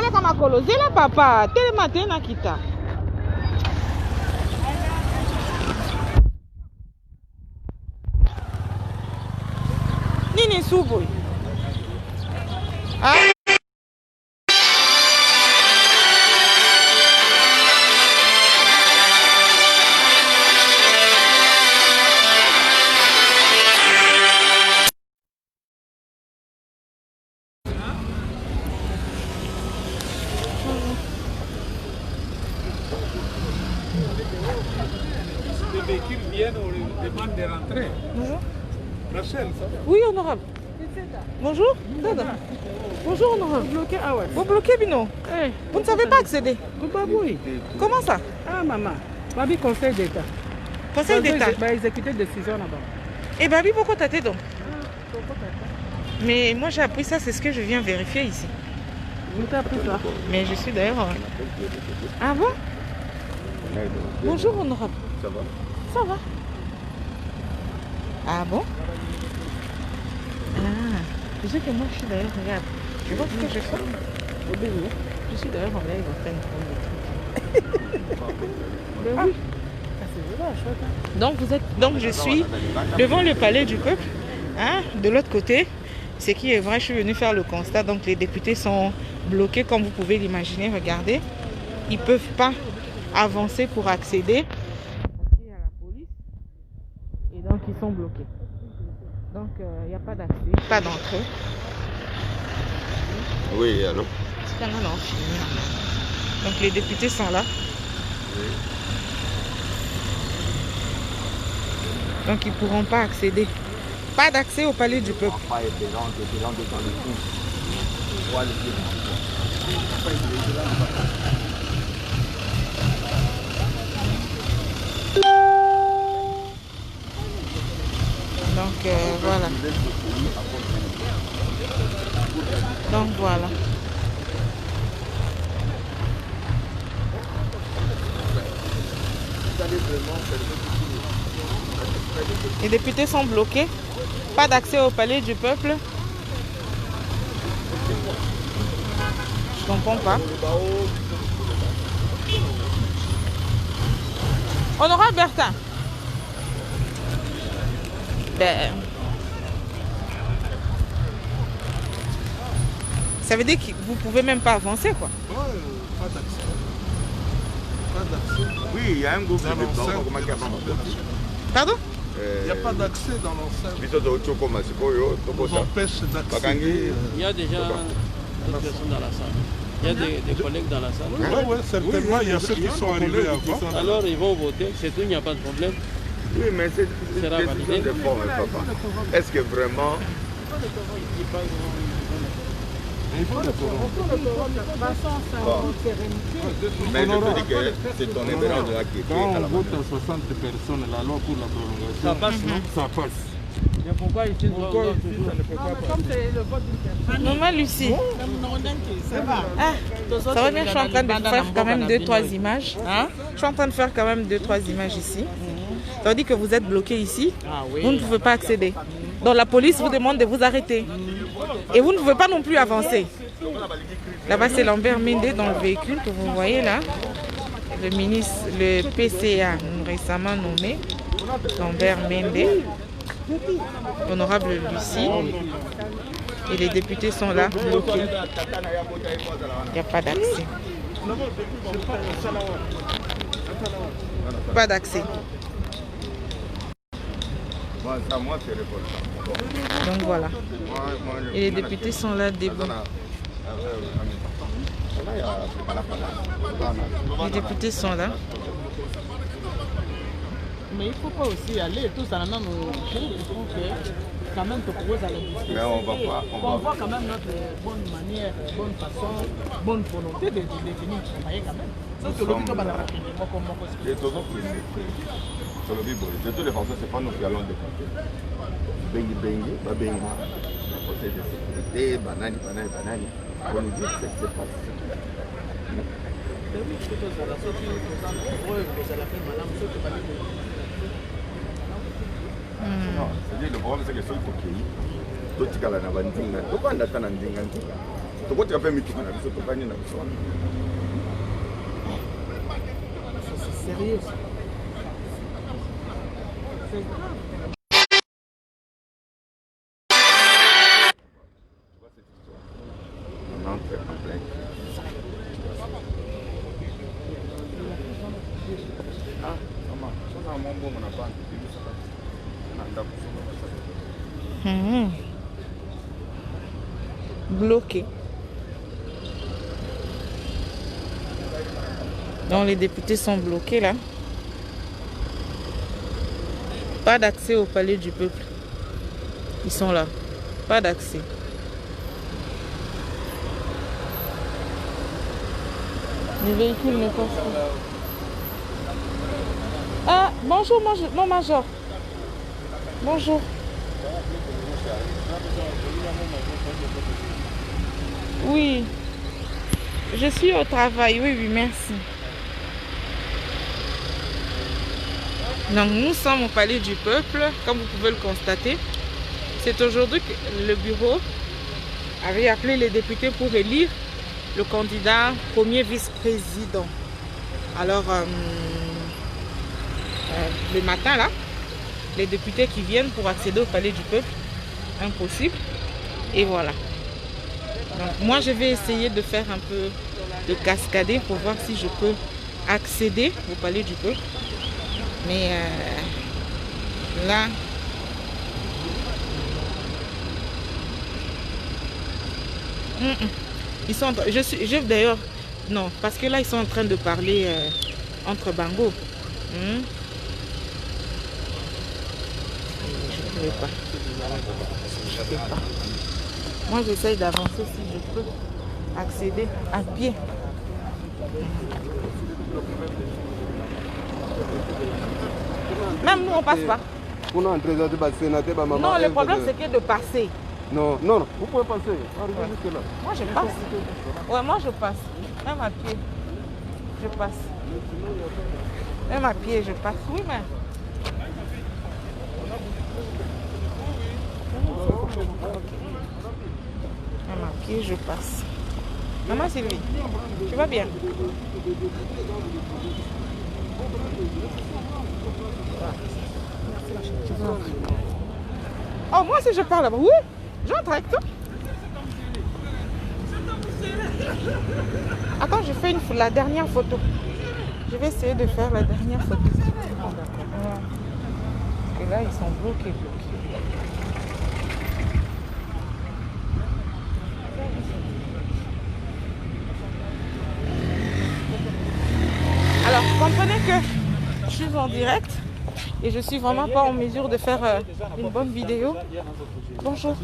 Oleka makolo zela papa telema tena kita. Nini subo? Ah. Les véhicules viennent, on leur demande de rentrer. Bonjour. Rachel, ça va? Oui, honorable. Bonjour. Bonjour, honorable. Vous bloquez? Ah ouais. Vous bloquez, Bino? Vous ne savez pas accéder? Oui. Comment ça? Ah maman. Babi conseil d'État. Conseil d'État. Va exécuter décision là-bas. Et Babi, pourquoi t'as donc? Mais moi j'ai appris ça, c'est ce que je viens vérifier ici. Vous t'avez appris ça? Mais je suis d'ailleurs... Ah bon? Bonjour, honorable. Ça va? Ça va. Ah bon? Ah, tu sais que moi je suis d'ailleurs, regarde, tu vois ce que je fais? Je suis d'ailleurs en live en train de prendre des trucs. Ben oui. Ah, c'est vrai, chouette. Donc je suis devant le palais du peuple, hein, de l'autre côté. Ce qui est vrai, je suis venue faire le constat. Donc les députés sont bloqués comme vous pouvez l'imaginer, regardez. Ils ne peuvent pas avancer pour accéder. Il y a la police et donc ils sont bloqués. Donc il n'y a pas d'accès, pas d'entrée. Oui, allô? Donc les députés sont là. Donc ils ne pourront pas accéder. Pas d'accès au palais du peuple. Donc voilà. Donc voilà. Les députés sont bloqués. Pas d'accès au palais du peuple. Je comprends pas. Honorable Bertin. Ben, ça veut dire que vous pouvez même pas avancer quoi. Ouais, pas d'accès. Pas d'accès. Oui, il y a un groupe de Pardon? Il n'y a pas d'accès dans l'enceinte. On nous empêche d'accéder. Il y a déjà d'autres personnes dans la salle. Il y a des collègues dans la salle. Oui, certainement, il y a ceux qui sont arrivés avant. Alors ils vont voter, c'est tout, il n'y a pas de problème. Oui, mais c'est une décision de forme, papa. Est-ce que vraiment... Il faut le Mais je te dis que c'est ton événement de la qui est Quand à on la vote à 60 personnes, la loi pour la prolongation, Ça passe, non? ça passe. Mais pourquoi ici, Pourquoi ici, ça ne peut pas passer? Comme c'est le vote d'une personne. Maman Lucie. Ça va. Ah, ça va bien, je suis en train de faire quand même 2-3 images. Je suis en train de faire quand même 2-3 images ici. Tandis que vous êtes bloqué ici, vous ne pouvez pas accéder. Donc la police vous demande de vous arrêter. Et vous ne pouvez pas non plus avancer. Là-bas, c'est Lambert Mende dans le véhicule que vous voyez là. Le ministre, le PCA, récemment nommé. Lambert Mende. Honorable Lucie. Et les députés sont là, bloqués. Il n'y a pas d'accès. Pas d'accès. Donc voilà. Et les députés sont là debout. Les députés sont là. Mais il ne faut pas aussi aller tout ça même au groupe. Il faut que quand même te propose à la discussion. Mais on va pas. On voit quand même notre bonne manière, bonne façon, bonne volonté de définir le travail quand même. Ça, c'est le but de la Et tous autres, sur le Bible, de toutes les façons, ce n'est pas nous qui allons décompter. Bengi, bengi, ba bengi. Le conseil de sécurité, banani, banani, banani. On nous dit que c'est pas ça. Non, c'est-à-dire le problème c'est que ceux qui sont qui, tout ce qu'il y a dans la bandingue, tout le monde attend dans la bandingue. Tokotika pe mituka na biso tokani na biso. C'est sérieux. C'est grave. On entre en plein. Ah, maman, ça a mon bon on a pas Bloqué. Donc les députés sont bloqués là. Pas d'accès au palais du peuple. Ils sont là. Pas d'accès. Les véhicules ne passent pas. Ah, bonjour, mon major. Bonjour. Oui. Je suis au travail. Oui, oui, merci. Donc, nous sommes au palais du peuple, comme vous pouvez le constater. C'est aujourd'hui que le bureau avait appelé les députés pour élire le candidat premier vice-président. Alors, le matin, là, les députés qui viennent pour accéder au palais du peuple, impossible. Et voilà. Donc, moi, je vais essayer de faire un peu de cascader pour voir si je peux accéder au palais du peuple. Mais là, ils sont. Je d'ailleurs, non, parce que là, ils sont en train de parler entre Bango. Je ne peux pas. Moi, j'essaye d'avancer si je peux accéder à pied. Même nous, on passe pas. Non, le problème, c'est que de passer. Non, non, non, vous pouvez passer. Arrivez jusque là. Moi, je passe. Ouais, moi, je passe. Même à pied, je passe. Même à pied, je passe. Oui, mais... Même à pied, je passe. Maman Sylvie, tu vas bien? Oh, moi aussi je parle là-bas. Oui, j'entre avec toi. Attends, je fais la dernière photo. Je vais essayer de faire la dernière photo. Oh, d'accord. Parce que là, ils sont bloqués. Alors, comprenez que je suis en direct et je suis vraiment pas en mesure de faire une bonne vidéo. Bonjour.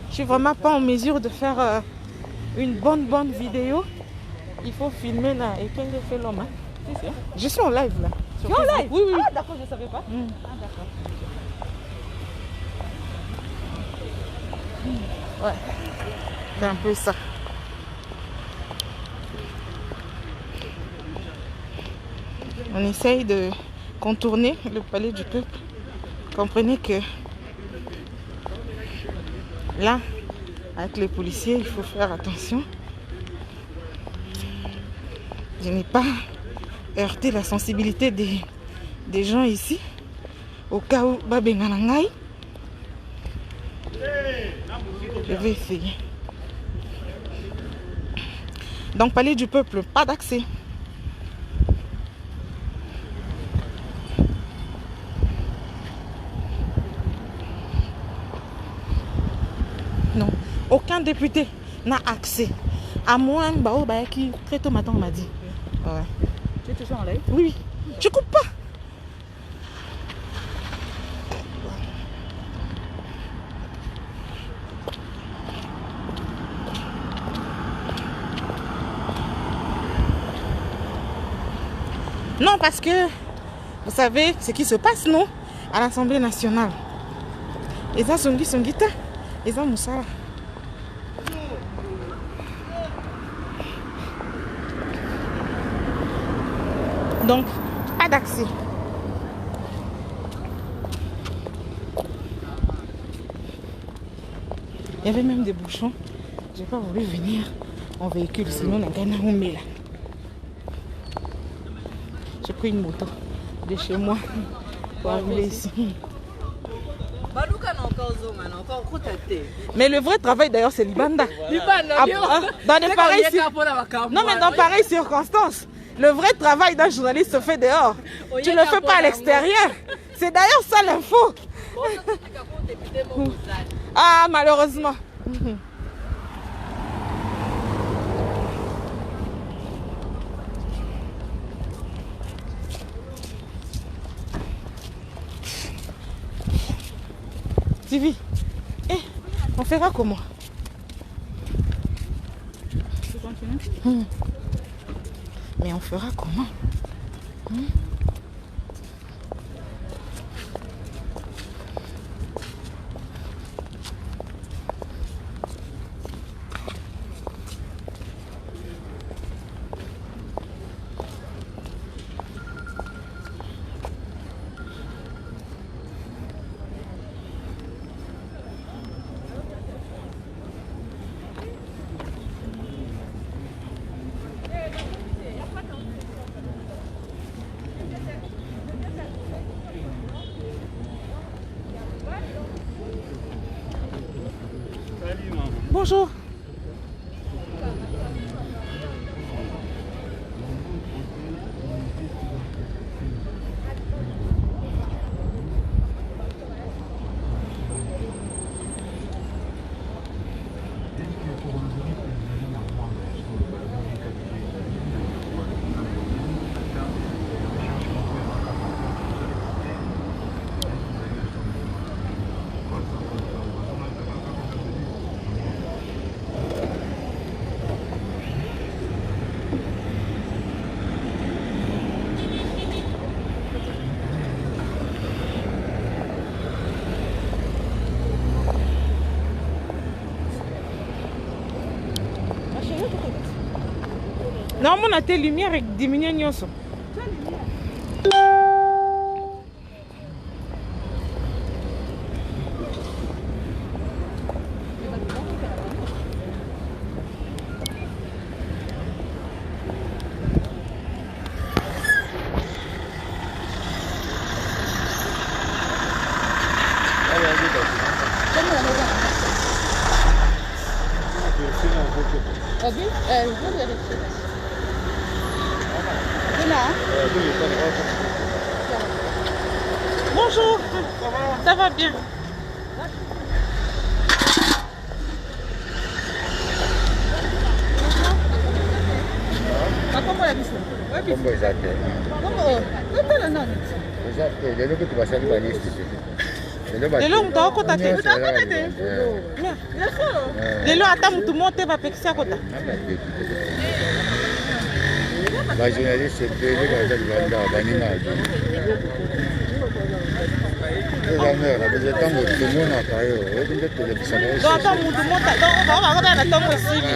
Je suis vraiment pas en mesure de faire une bonne vidéo. Il faut filmer là. Et quel est fait l'homme? Je suis en live là. Tu es en live? Oui, oui. Ah d'accord, je ne savais pas. Ah d'accord. Ouais. C'est un peu ça. On essaye de contourner le palais du peuple. Comprenez que là, avec les policiers, il faut faire attention. Je n'ai pas heurté la sensibilité des gens ici. Au cas où Babenganangai, je vais essayer. Donc, palais du peuple, pas d'accès. Non, aucun député n'a accès. À moins qui très tôt matin on m'a dit. Ouais. Tu es toujours en live? Oui, je coupe pas. Non, parce que vous savez ce qui se passe, non, à l'Assemblée nationale. Et ça, son guitare. Et ça, Moussa. Donc, pas d'accès. Il y avait même des bouchons. J'ai pas voulu venir en véhicule, sinon on a gagné là. J'ai pris une moto de chez moi pour arriver ici. Mais le vrai travail d'ailleurs c'est Libanda. Dans des pareilles non mais dans pareilles circonstances, le vrai travail d'un journaliste se fait dehors. Tu ne le fais pas à l'extérieur. C'est d'ailleurs ça l'info. Ah malheureusement. Sylvie, on fera comment? Tu continues? Mais on fera comment? Bonjour. Non, on a tes lumières et diminuer nyonso. Bonjour, ça va bien? Lelo mutu akota te. Lelo ata mutu mote bapekisa kota. Ba journaliste ebele baza libanda baninga ntango tomonaka yo oyebi nde tolekisaka ata mutu mota okota na ntongo esili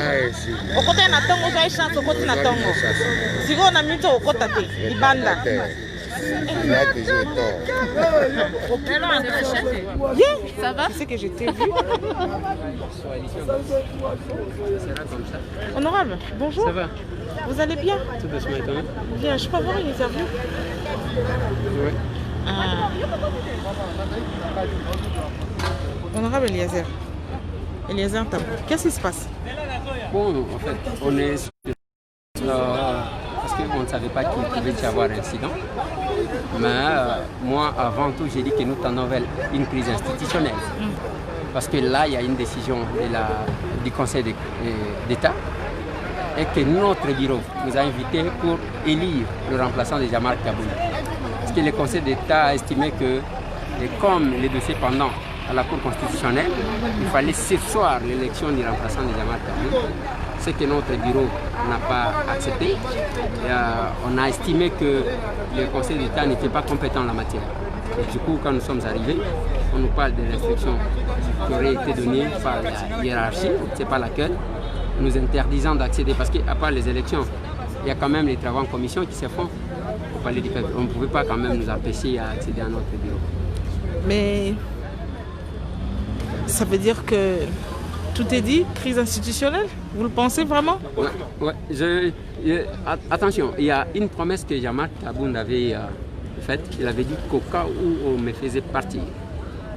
okota na ntongo ozwa chance okoti na ntongo sikoyo na minute okota te libanda. Il a toujours tort. Bien, ça va? C'est que je t'ai vu. Honorable, bonjour. Ça va? Vous allez bien? Tout doucement et toi? Bien, je peux avoir une interview? Oui. Honorable Eliezer. Eliezer Tabou, qu'est-ce qui se passe? Bon, en fait, on est parce qu'on ne savait pas qu'il pouvait y avoir un incident. Mais moi, avant tout, j'ai dit que nous tendons vers une crise institutionnelle. Parce que là, il y a une décision du Conseil d'État et que notre bureau nous a invités pour élire le remplaçant de Jean-Marc Kaboul. Parce que le Conseil d'État a estimé que, comme les dossiers pendants à la Cour constitutionnelle, il fallait surseoir l'élection du remplaçant de Jean-Marc Kaboul. Ce que notre bureau n'a pas accepté. On a estimé que le Conseil d'État n'était pas compétent en la matière. Et du coup, quand nous sommes arrivés, on nous parle de l'instruction qui aurait été donnée par la hiérarchie, c'est pas laquelle, nous interdisant d'accéder, parce qu'à part les élections, il y a quand même les travaux en commission qui se font au Palais du Peuple. On ne pouvait pas quand même nous empêcher à accéder à notre bureau. Mais ça veut dire que tout est dit, crise institutionnelle. Vous le pensez vraiment? Attention, il y a une promesse que Jean-Marc Kaboun avait faite. Il avait dit qu'au cas où on me faisait partir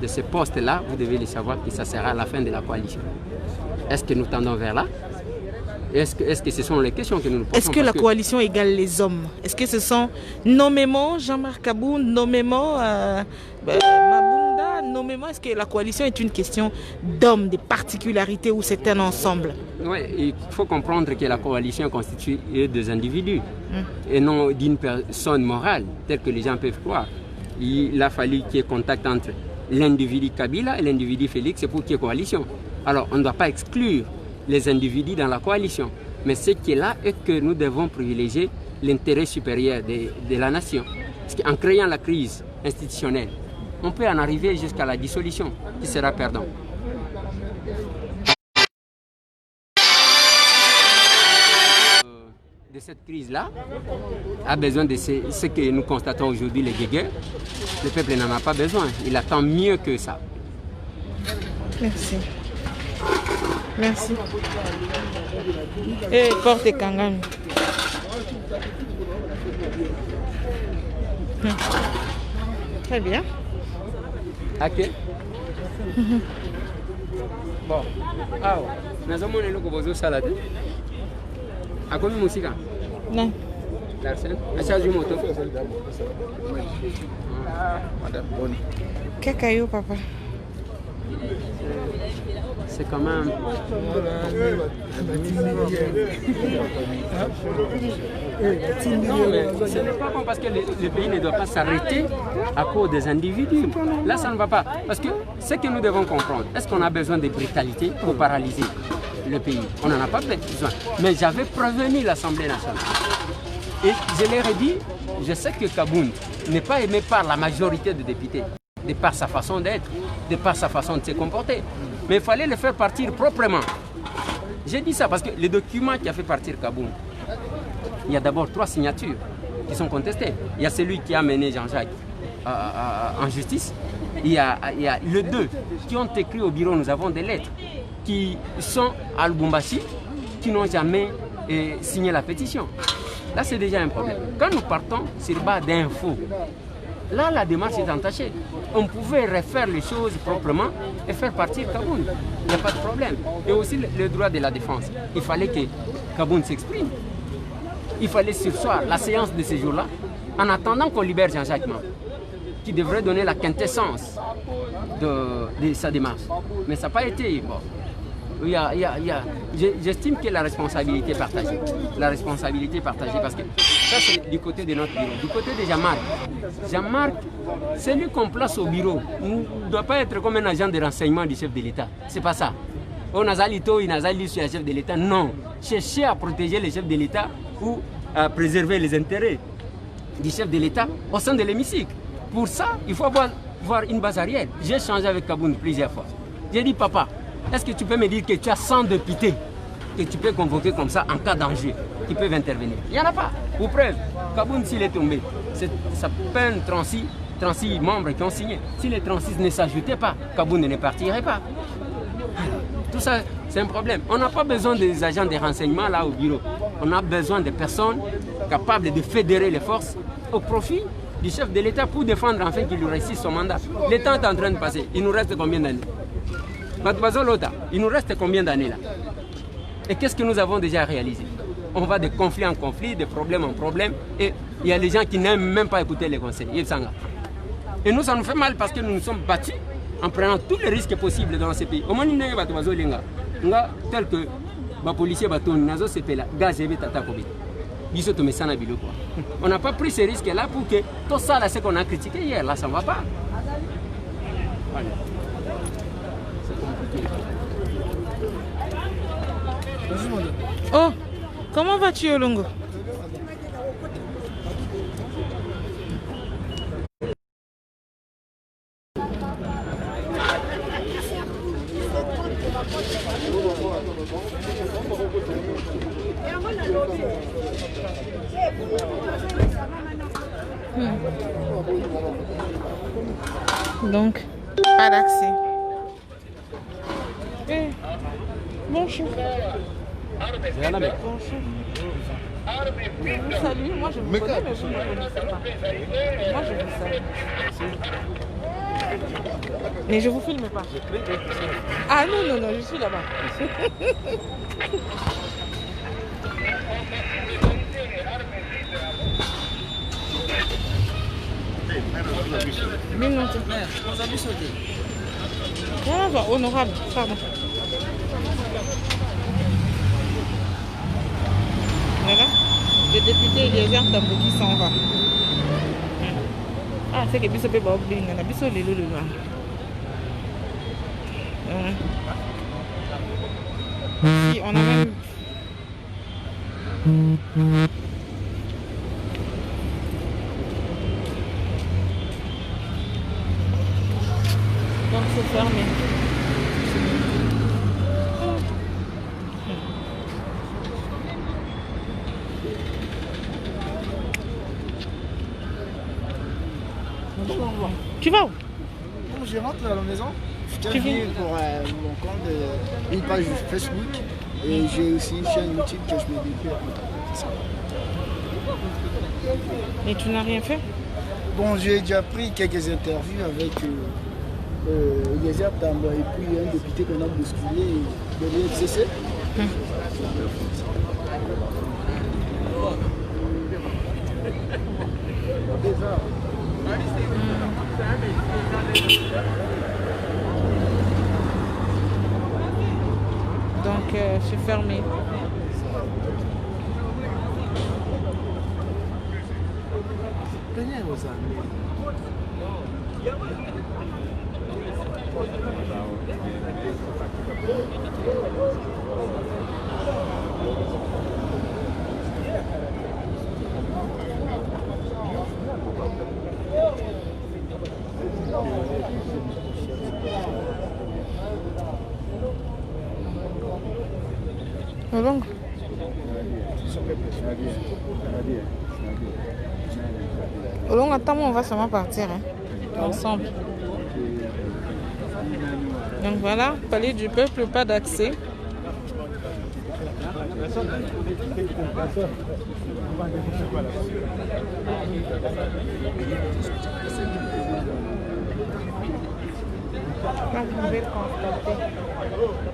de ce poste-là, vous devez le savoir que ça sera la fin de la coalition. Est-ce que nous tendons vers là? Est-ce que ce sont les questions que nous nous posons? Est-ce que la coalition égale les hommes? Est-ce que ce sont nommément Jean-Marc Kaboun, nommément Mabunda, nommément, est-ce que la coalition est une question d'hommes, des particularités ou c'est un ensemble? Oui, il faut comprendre que la coalition est constituée des individus et non d'une personne morale, telle que les gens peuvent croire. Il a fallu qu'il y ait contact entre l'individu Kabila et l'individu Félix pour qu'il y ait coalition. Alors, on ne doit pas exclure les individus dans la coalition. Mais ce qui est là est que nous devons privilégier l'intérêt supérieur de la nation. Parce qu'en créant la crise institutionnelle, on peut en arriver jusqu'à la dissolution, qui sera perdant. De cette crise-là, a besoin de ce que nous constatons aujourd'hui, les guéguerres. Le peuple n'en a pas besoin. Il attend mieux que ça. Merci. Merci. Et porte Kangami. Très bien. Ok. Bon. Ah, nous avons le cobozo salade. À quoi musique? Non. L'arsène. À charge du moto. Madame Bonne. Kakayo, papa. C'est quand même... Non, mais ce n'est pas bon parce que le pays ne doit pas s'arrêter à cause des individus. Là, ça ne va pas. Parce que ce que nous devons comprendre, est-ce qu'on a besoin de brutalité pour paralyser le pays? On n'en a pas besoin. Mais j'avais prévenu l'Assemblée nationale. Et je leur ai dit, je sais que Kaboun n'est pas aimé par la majorité des députés, de par sa façon d'être, de par sa façon de se comporter. Mais il fallait le faire partir proprement. J'ai dit ça parce que les documents qui a fait partir Kaboun, il y a d'abord 3 signatures qui sont contestées. Il y a celui qui a mené Jean-Jacques en justice. Il y a les 2 qui ont écrit au bureau, nous avons des lettres, qui sont à Lubumbashi, qui n'ont jamais signé la pétition. Là, c'est déjà un problème. Quand nous partons sur base d'infos, là, la démarche est entachée. On pouvait refaire les choses proprement et faire partir Kaboun. Il n'y a pas de problème. Et aussi le droit de la défense. Il fallait que Kaboun s'exprime. Il fallait surseoir la séance de ce jour-là en attendant qu'on libère Jean-Jacques Mam, qui devrait donner la quintessence de sa démarche. Mais ça n'a pas été. Bon. J'estime que la responsabilité est partagée. La responsabilité est partagée parce que ça, c'est du côté de notre bureau. Du côté de Jean-Marc. Jean-Marc, c'est lui qu'on place au bureau. Il ne doit pas être comme un agent de renseignement du chef de l'État. C'est pas ça. On a Zalito, il n'a Zali sur le chef de l'État. Non. Chercher à protéger le chef de l'État ou à préserver les intérêts du chef de l'État au sein de l'hémicycle. Pour ça, il faut voir une base arrière. J'ai échangé avec Kaboun plusieurs fois. J'ai dit, papa, est-ce que tu peux me dire que tu as 100 députés que tu peux convoquer comme ça en cas d'enjeu, qui peuvent intervenir? Il n'y en a pas. Pour preuve, Kaboun, s'il est tombé, ça peine 36 membres qui ont signé. Si les 36 ne s'ajoutaient pas, Kaboun ne partirait pas. Tout ça, c'est un problème. On n'a pas besoin des agents de renseignement là au bureau. On a besoin de personnes capables de fédérer les forces au profit du chef de l'État pour défendre enfin qu'il lui réussisse son mandat. Le temps est en train de passer. Il nous reste combien d'années? Il nous reste combien d'années là? Et qu'est-ce que nous avons déjà réalisé? On va de conflit en conflit, de problème en problème, et il y a des gens qui n'aiment même pas écouter les conseils. Et nous, ça nous fait mal parce que nous nous sommes battus en prenant tous les risques possibles dans ce pays. Au moins, tel que les policiers, on n'a pas pris ces risques-là pour que tout ça, là, ce qu'on a critiqué hier, là, ça ne va pas. Voilà. Oh, comment vas-tu, Olongo? Donc, pas d'accès. Eh, bonjour. Bonjour. Salut, moi je vous connais, mais vous ne me connaissez pas. Moi je vous salue. Mais je vous filme pas. Ah non, non, non, je suis là-bas. Minuto. Ah, bah, honorable, pardon. Voilà. Le député Eliezer Tambo qui s'en va. Ah, c'est que biso pe ba oblinga na biso lelo lelo. Si, on a même donc c'est fermé. Tu vas où? Bon, je rentre à la maison. Je tiens pour mon compte, une page Facebook et j'ai aussi une chaîne YouTube que je me découvre. Et tu n'as rien fait? Bon, j'ai déjà pris quelques interviews avec Eliezer Tambo et puis un député qu'on a bousculé de l'IFCC. Donc, c'est fermé. Donc, attends, on va seulement partir ensemble. Donc voilà, palais du peuple, pas d'accès. Là, vous pouvez le constater.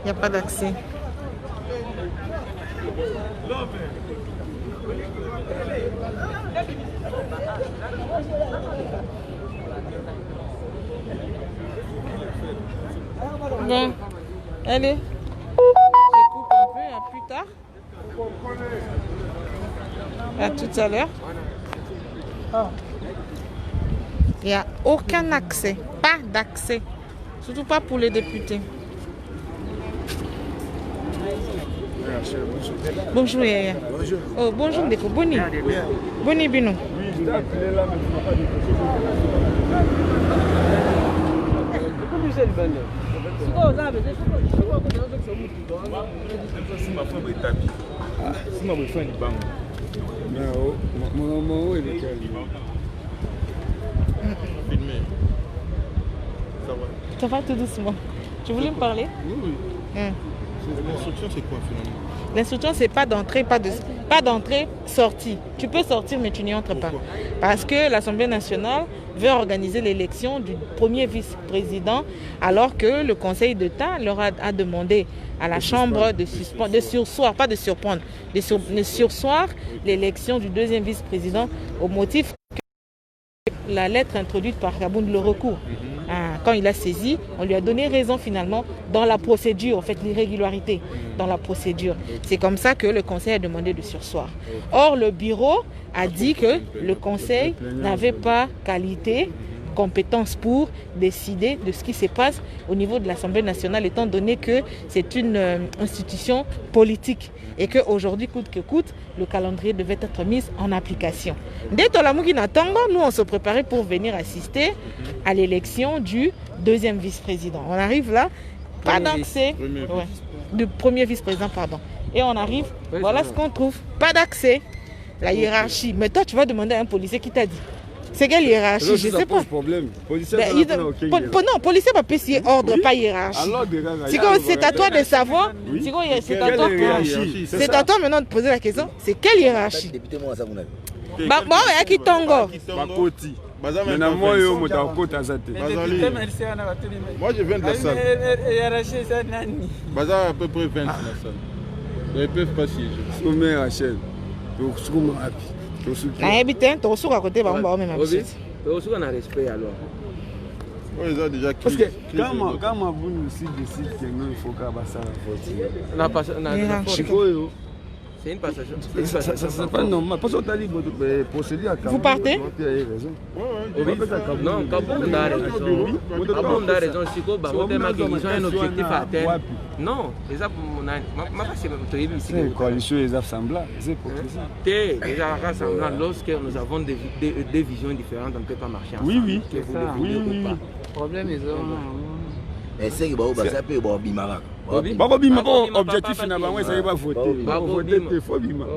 Il n'y a pas d'accès. Bon, allez, je coupe un peu, à plus tard. À tout à l'heure. Il n'y a aucun accès, pas d'accès, surtout pas pour les députés. Bonjour Yaya. Bonjour. Oh, bonjour Deko. Boni. Boni Bino. Ça va tout doucement. Tu voulais me parler? Oui. L'instruction, c'est quoi finalement? L'instruction, c'est pas d'entrée, pas d'entrée, sortie. Tu peux sortir, mais tu n'y entres pas. Parce que l'Assemblée nationale veut organiser l'élection du premier vice-président, alors que le Conseil d'État leur a demandé à la Chambre de sursoir, pas de surprendre, de sursoir l'élection du deuxième vice-président au motif que la lettre introduite par Kabound, le recours. Quand il a saisi, on lui a donné raison finalement dans la procédure, en fait l'irrégularité dans la procédure. C'est comme ça que le Conseil a demandé de sursoir. Or, le bureau a dit que le Conseil n'avait pas qualité, compétence pour décider de ce qui se passe au niveau de l'Assemblée nationale, étant donné que c'est une institution politique et qu'aujourd'hui, coûte que coûte, le calendrier devait être mis en application. Dès nous, on se préparait pour venir assister à l'élection du deuxième vice-président. On arrive là, pas d'accès, du premier vice-président, pardon. Et on arrive, voilà ce qu'on trouve, pas d'accès, la hiérarchie. Mais toi, tu vas demander à un policier qui t'a dit. C'est quelle hiérarchie? Je sais pas. Problème. Non, policier va payer ordre, pas hiérarchie. C'est à toi de savoir. C'est à toi maintenant de poser la question. C'est quelle hiérarchie? Bah, qui tongo. Moi je viens de la salle. Bazar à peu près 20 dans la salle. Ils ne peuvent pas siéger. Sommet Rachel. On a respect alors. Ils ont déjà parce que quand vous décide qu'il faut que ça c'est une passation. C'est pas normal. Parce que procéder à vous partez? Non, Kaboum a raison. Kaboum a raison. Ils ont un objectif à atteindre. Non, les apps, c'est une coalition, les apps semblables. C'est pour ça. Déjà, lorsque nous avons des visions différentes, on ne peut pas marcher ensemble. Oui. Le problème est mais c'est que ça peut être bimara. Objectif finalement, ça va voter. Il faut bimara.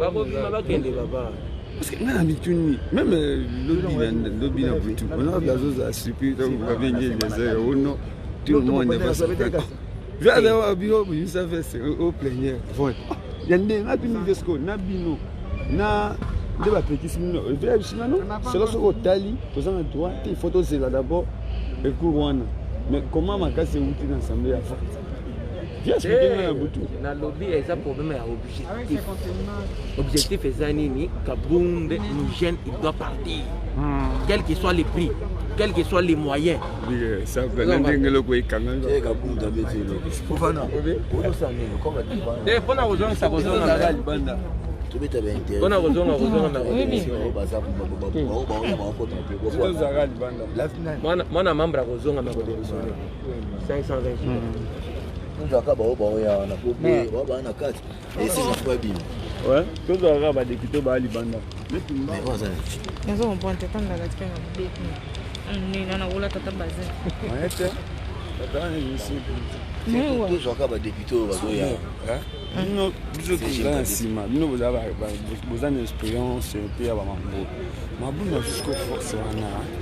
Parce que même lobby on a la chose à supprimer, vous avez des airs, tout le monde ne va pas. Je vais aller au bureau, ça fait au plénière. Il y a des gens qui ont d'abord le courant. Mais comment ma casse est outillée dans l'Assemblée à faire? Dans le lobby, il y a un problème objectif. L'objectif est que Kaboum nous gêne, il doit partir. Quel que soit les prix, quels que soient les moyens. Ça va le Mon membre a besoin de 520 ouais, tout le monde a député à Libanda.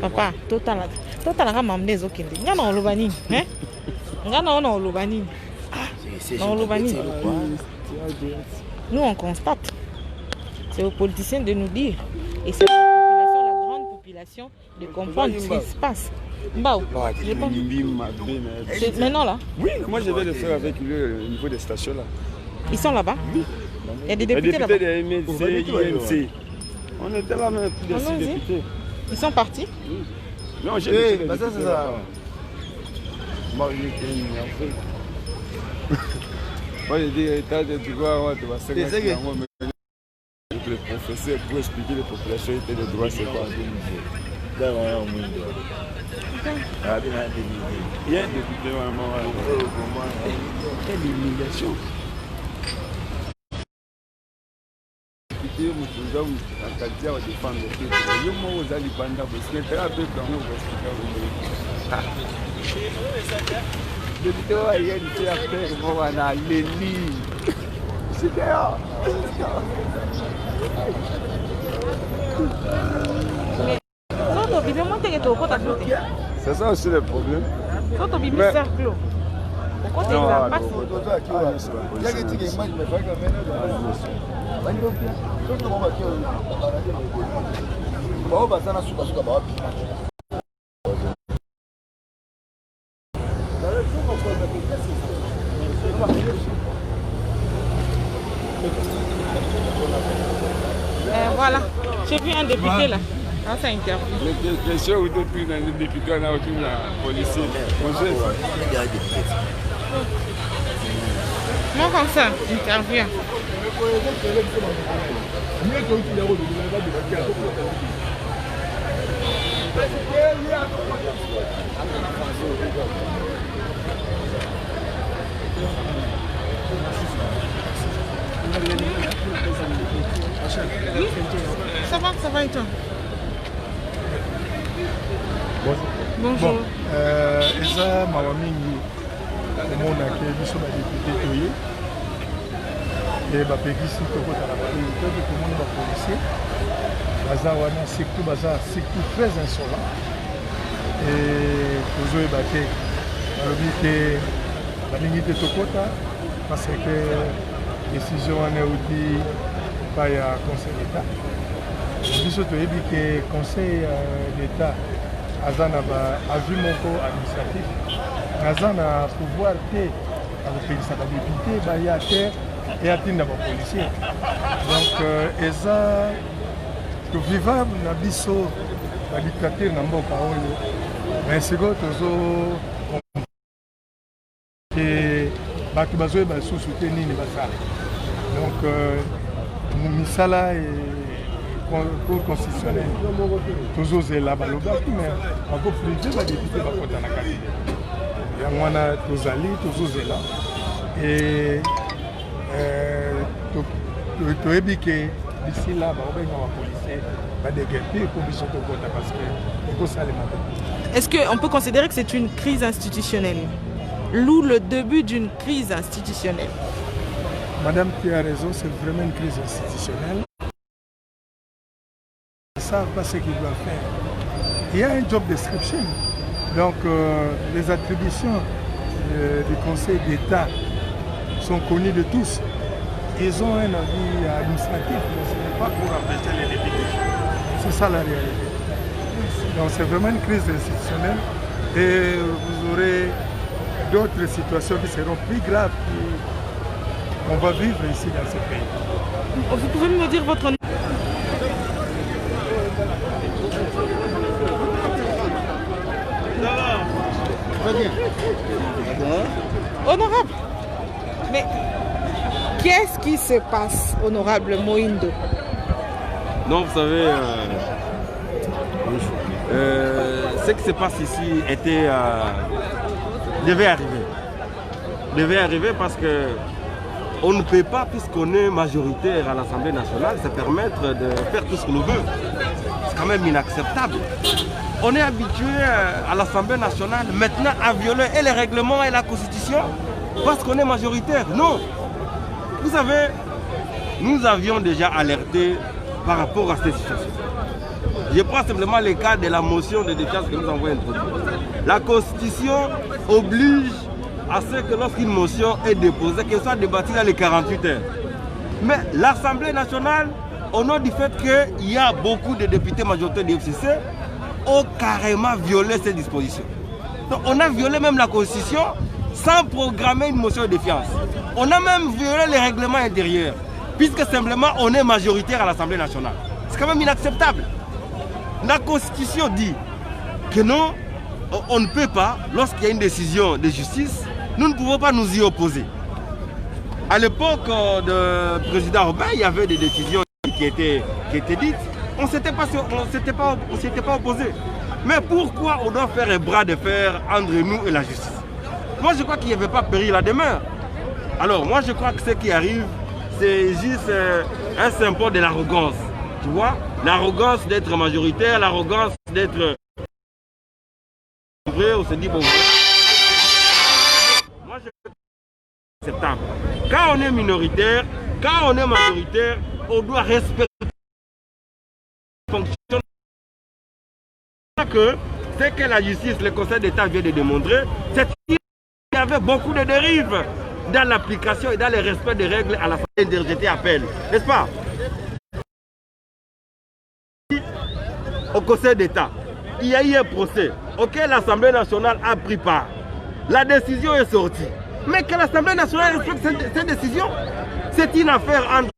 Papa, total nous on constate. C'est aux politiciens de nous dire. Et c'est la grande population de comprendre ce qui se passe. C'est maintenant là? Oui, moi je vais le faire avec lui au niveau des stations là. Ils sont là-bas? Il y a des députés là-bas? INC. On était là même, plus de 6 députés. Ils sont partis? Non, j'ai dit ça c'est ça. Moi j'ai dit, tu vois, tu vas se le professeur pour expliquer les populations et les droits, c'est quoi? Il y a un député vraiment. Quelle humiliation! C'est ça aussi le problème. Voilà, j'ai vu un député là. Ça interview. Les choses où depuis dans les députés, on a aucune policier. Non, comme ça, interview. Ça va et toi? Bonjour. Eza mawa mingi omona ke biso ba député toye et bapekisi tokotala balulu mpe tomoni bapolisier baza wana surtout baza surtout très insolent et tozoyeba te balobi ke balingi te tokota parce que décision wana euti epai ya conseil d'état biso toyebi ke conseil d'état aza na baavis moko administratif aza na pouvoir te akopekisa badepute baya te eyatinda bapolisier donc eza tovivable na biso badictature na mboka oyo mais sikoyo tozo ke bato bazoyeba lisusu te nini basala donc misala cour constitutionnelle tozozela balobaki mais bakoprive badepute bakota na kati yango wana tozali tozozela e toyebi ke d'ici là bakobenga bapolisier badegete po biso tokota parce que ekosalema te. Est-ce qu'on peut considérer que c'est une crise institutionnelle? L'où le début d'une crise institutionnelle? Madame qui a raison, c'est vraiment une crise institutionnelle. Ils ne savent pas ce qu'ils doivent faire. Il y a un job description. Donc les attributions du Conseil d'État sont connues de tous. Ils ont un avis administratif, mais ce n'est pas pour empêcher les députés. C'est ça la réalité. Donc c'est vraiment une crise institutionnelle et vous aurez d'autres situations qui seront plus graves qu'on va vivre ici dans ce pays. Vous pouvez me dire votre nom? Honorable, mais qu'est-ce qui se passe, honorable Mohindo? Non, vous savez, ce qui se passe ici devait arriver parce que on ne peut pas, puisqu'on est majoritaire à l'Assemblée nationale, se permettre de faire tout ce que l'on veut. C'est quand même inacceptable. On est habitué à l'Assemblée nationale maintenant à violer et les règlements et la Constitution parce qu'on est majoritaire. Non. Vous savez, nous avions déjà alerté par rapport à cette situation. Je prends simplement le cas de la motion de défiance que nous avons introduite. La Constitution oblige à ce que lorsqu'une motion est déposée, qu'elle soit débattue dans les 48 heures. Mais l'Assemblée nationale, au nom du fait qu'il y a beaucoup de députés majoritaires du FCC, ont carrément violé ces dispositions. Donc on a violé même la Constitution sans programmer une motion de défiance. On a même violé les règlements intérieurs, puisque simplement on est majoritaire à l'Assemblée nationale. C'est quand même inacceptable. La Constitution dit que non, on ne peut pas, lorsqu'il y a une décision de justice, nous ne pouvons pas nous y opposer. À l'époque du président Robin, il y avait des décisions qui étaient dites. On ne s'était pas opposé. Mais pourquoi on doit faire un bras de fer entre nous et la justice? Moi, je crois qu'il n'y avait pas péril à demeure. Alors, moi, je crois que ce qui arrive, c'est juste un symbole de l'arrogance. Tu vois? L'arrogance d'être majoritaire, l'arrogance d'être... On se dit, bon... Moi, je... C'est acceptable. Quand on est minoritaire, quand on est majoritaire, on doit respecter la fonction. Que ce que la justice, le Conseil d'État vient de démontrer, c'est qu'il y avait beaucoup de dérives dans l'application et dans le respect des règles à la fin de jeter appel. N'est-ce pas? Au Conseil d'État, il y a eu un procès auquel l'Assemblée nationale a pris part. La décision est sortie. Mais que l'Assemblée nationale respecte cette décision, c'est une affaire entre...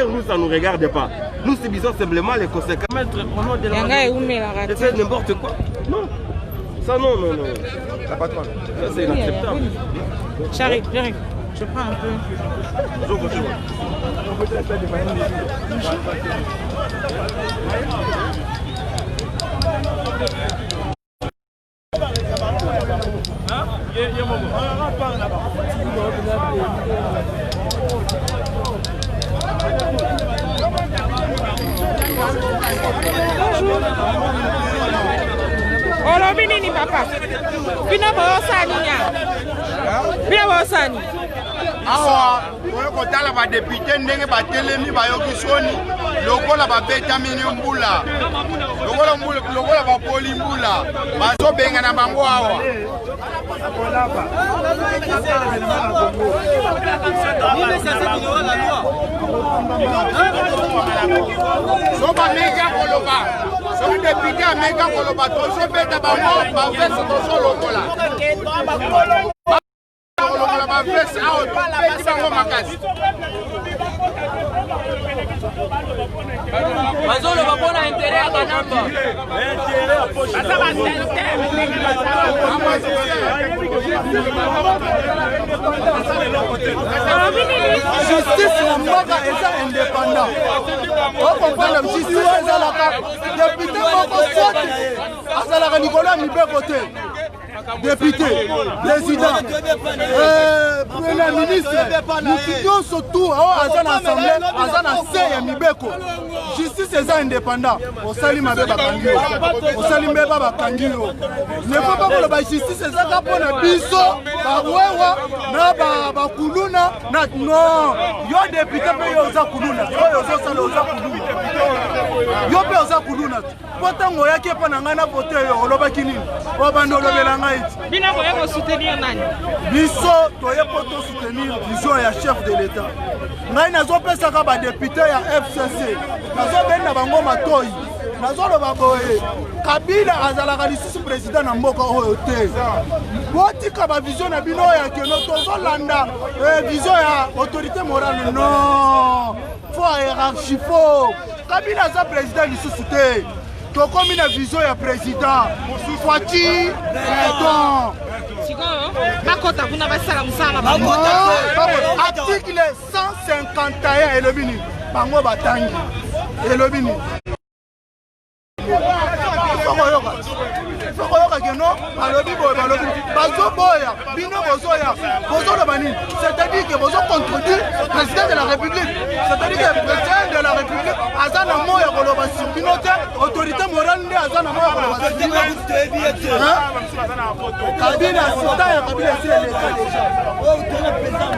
Nous, ça ne nous regarde pas. Nous subissons simplement les conséquences. Au nom de la... C'est n'importe quoi. Non. Ça, non. La patronne. Ça, c'est inacceptable. J'arrive. Je prends un peu. Olobi nini papa? Bina bosani nya. Bina bosani. awa oyokotala badepute ndenge batelemi bayoki soni lokola babetamini mbula lokola bapoli mbula bazobenga na bango awa so bameka koloba soki depute ameka koloba tozobeta bango bavese tozolokola kolokola bavese awa tobeti bango makasi bazoloba mpona intere ya banamba justice na mboka eza indépendant okomprendre justice ezalaka depute moko sote azalaka likolo ya mibeko te député, président, premier ministre, nous tous surtout à l'Assemblée, à l'Assemblée, Mibeko. Justice est indépendant. Au salim avec Bakangio. Au salim avec Bakangio. Ne faut pas que la justice est ça pour la biso, Bawewa, na Bakuluna, non. Yo député paye aux Akuluna. Yo Yo paye aux Akuluna. Pourtant, on y a qui est pas n'angana voté au Lobakini. Au Bandolo Belanga. Bina voyez soutenir nani? Biso toye poto soutenir vision ya chef de l'État. Ngai nazo pesa ka ba député ya FCC. Nazo benda bango matoi. Nazo loba boye. Kabila azalaka lisusu président na mboka oyo te. Botika ba vision na bino ya keno tozo landa vision ya autorité morale non. Faut hiérarchie faut. Kabila za président lisusu te. Tokomi na vision ya président Fati Don. Makota kuna basala musala. Article 151 elobini. Bango batangi. Elobini. Fokoyoka keno balobi boya balobi bazoboya bino bozoya bozola banini c'est-à-dire que bozo contredire président de la République c'est-à-dire que président de la République azana moya koloba simbino te autorité morale nde azana moya koloba simbino kabila sita ya kabila c'est l'état déjà oh tena président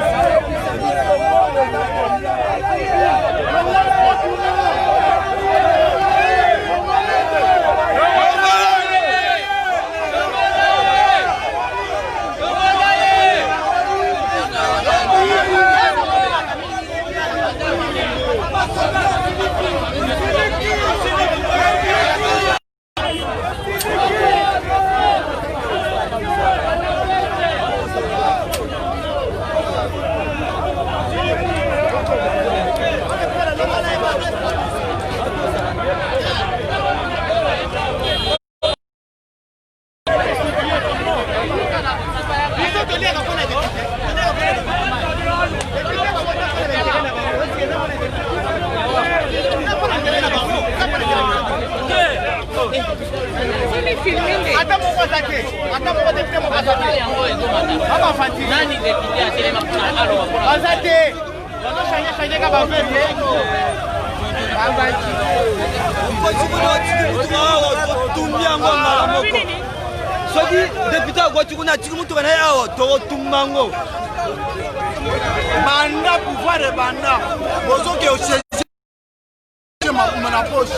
soki député akwati kuna tiki mutu kana yawo tokotumbango banda pouvoir et banda bozoke ochanger ma poche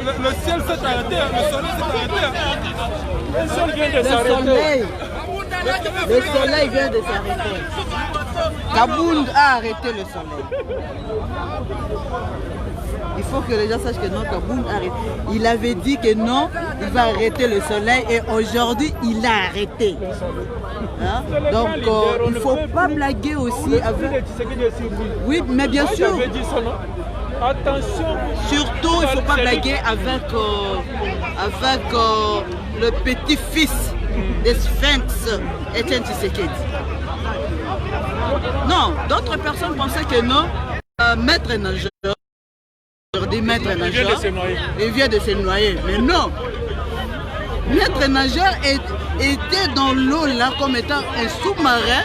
le ciel s'est arrêté, le soleil s'est arrêté. Le soleil vient de s'arrêter. Le soleil vient de s'arrêter. Kabound a arrêté le soleil. Il faut que les gens sachent que non, Kabound a arrêté. Il avait dit que non, il va arrêter le soleil et aujourd'hui, il a arrêté. Hein? Donc, il ne faut pas blaguer aussi avec... Oui, mais bien sûr. Attention. Surtout, il ne faut pas blaguer avec le petit-fils des Sphinx, Etienne Tshisekedi. Non, d'autres personnes pensaient que non, maître nageur, aujourd'hui maître nageur, il vient de se noyer. Mais non, maître nageur était dans l'eau là comme étant un sous-marin,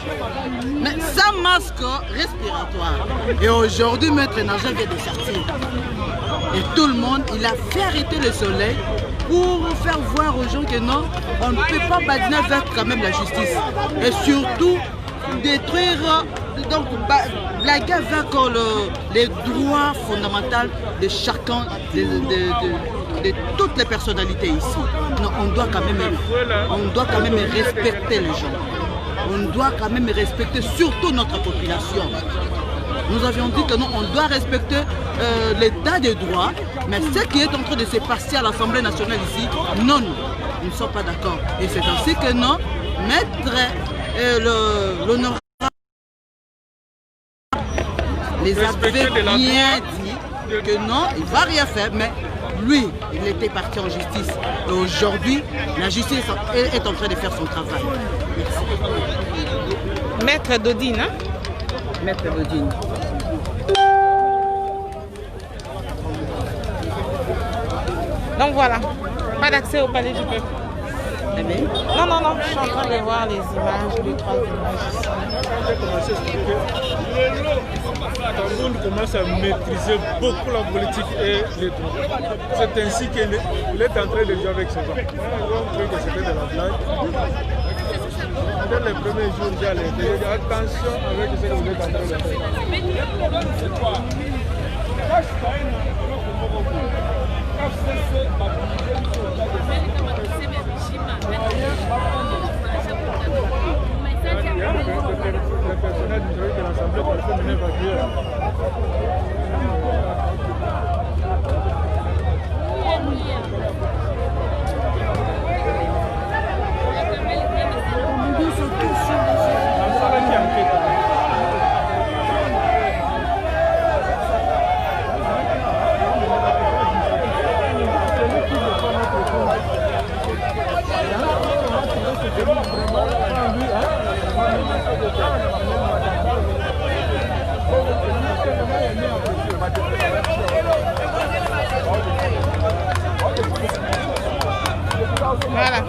mais sans masque respiratoire. Et aujourd'hui, maître nageur vient de sortir. Et tout le monde, il a fait arrêter le soleil pour faire voir aux gens que non, on ne peut pas badiner avec quand même la justice. Et surtout, détruire, donc blaguer avec les droits fondamentaux de chacun, de toutes les personnalités ici. Non, on doit quand même respecter les gens. On doit quand même respecter surtout notre population. Nous avions dit que non, on doit respecter l'état des droits, mais ce qui est en train de se passer à l'Assemblée nationale ici, non, nous ne sommes pas d'accord. Et c'est ainsi que non, maître l'honorable les avait bien dit que non, il ne va rien faire, mais lui, il était parti en justice. Et aujourd'hui, la justice est en train de faire son travail. Merci. Maître Dodine, hein? Maître Dodine. Donc voilà, pas d'accès au palais du peuple. Non, non, non, je suis en train de voir les images, les 3 images ici. Kabound commence à maîtriser beaucoup la politique et les droits. C'est ainsi qu'il est en train de jouer avec ses gens. Ils ont cru que c'était de la blague. Dès les premiers jours, j'ai dit attention avec ce que vous êtes en train de faire. Le personnel du de l'Assemblée parfois mener évacuer. Voilà.